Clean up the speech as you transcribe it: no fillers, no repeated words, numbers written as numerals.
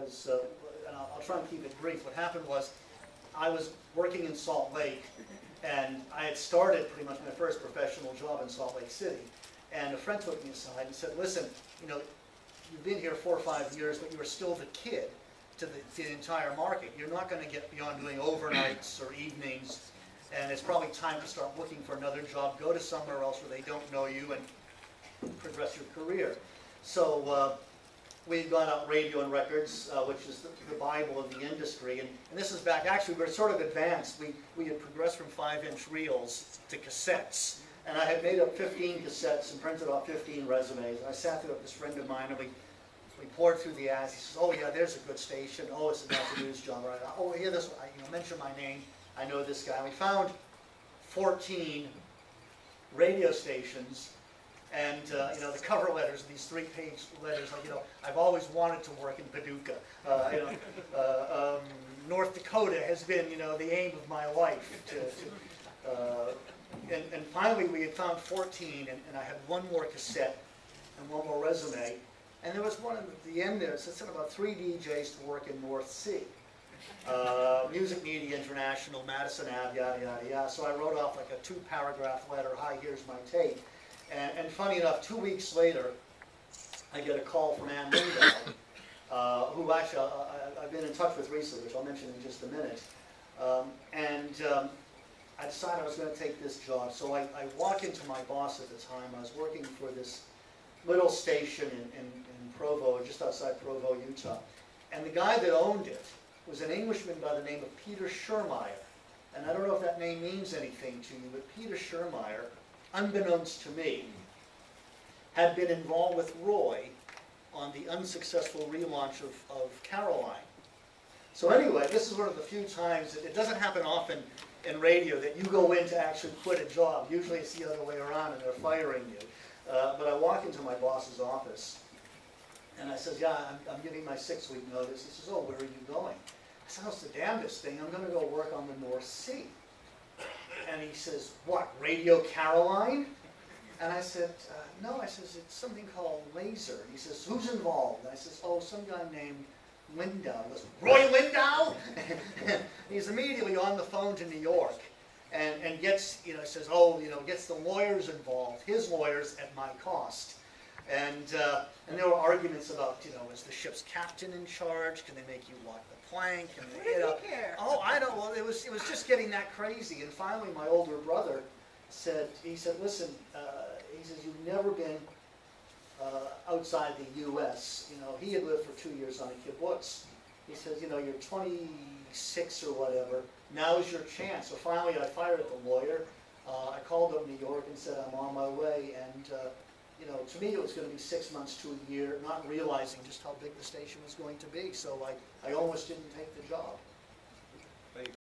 was, and I'll try and keep it brief. What happened was, I was working in Salt Lake, and I had started pretty much my first professional job in Salt Lake City. And a friend took me aside and said, listen, you know, you've been here 4 or 5 years, but you are still the kid to the entire market. You're not going to get beyond doing overnights or evenings, and it's probably time to start looking for another job. Go to somewhere else where they don't know you and progress your career. So we got out Radio and Records, which is the Bible of the industry. And this is back, actually, we were sort of advanced. We had progressed from 5-inch reels to cassettes. And I had made up 15 cassettes and printed off 15 resumes. And I sat there with this friend of mine, and we poured through the ads. He says, oh, yeah, there's a good station. Oh, it's a news job. Right? Oh, yeah, this one. I mentioned my name. I know this guy. And we found 14 radio stations. And, you know, the cover letters, these 3-page letters, like, you know, I've always wanted to work in Paducah. North Dakota has been, you know, the aim of my life. And finally, we had found 14, and I had one more cassette and one more resume. And there was one at the end there that said about 3 DJs to work in North Sea. Music Media International, Madison Ave, yada, yada, yada. So I wrote off like a 2-paragraph letter, hi, here's my tape. And funny enough, 2 weeks later, I get a call from Ann Lindau, who actually I've been in touch with recently, which I'll mention in just a minute. I decided I was going to take this job. So I walk into my boss at the time. I was working for this little station in Provo, just outside Provo, Utah. And the guy that owned it was an Englishman by the name of Peter Schurmeyer. And I don't know if that name means anything to you, but Peter Schurmeyer, unbeknownst to me, had been involved with Roy on the unsuccessful relaunch of Caroline. So anyway, this is one of the few times, it doesn't happen often in radio that you go in to actually quit a job. Usually it's the other way around and they're firing you. But I walk into my boss's office and I says, yeah, I'm giving my 6-week notice. He says, oh, where are you going? I said, oh, it's the damnedest thing. I'm going to go work on the North Sea. And he says, what, Radio Caroline? And I said, no, I says, it's something called Laser. He says, who's involved? And I says, oh, some guy named Lindau. He goes, Roy Lindau? He's immediately on the phone to New York and gets, you know, says, oh, you know, gets the lawyers involved, his lawyers at my cost. And there were arguments about, you know, is the ship's captain in charge? Can they make you walk the plank? Can they, you know, What did he care? Oh, I don't. Well, it was just getting that crazy. And finally, my older brother said, listen, he says, you've never been outside the U.S. You know, he had lived for 2 years on a kibbutz. He says, you know, you're 26 or whatever. Now's your chance. So finally, I fired the lawyer. I called up New York and said, I'm on my way. And you know, to me, it was going to be 6 months to a year, not realizing just how big the station was going to be. So I almost didn't take the job.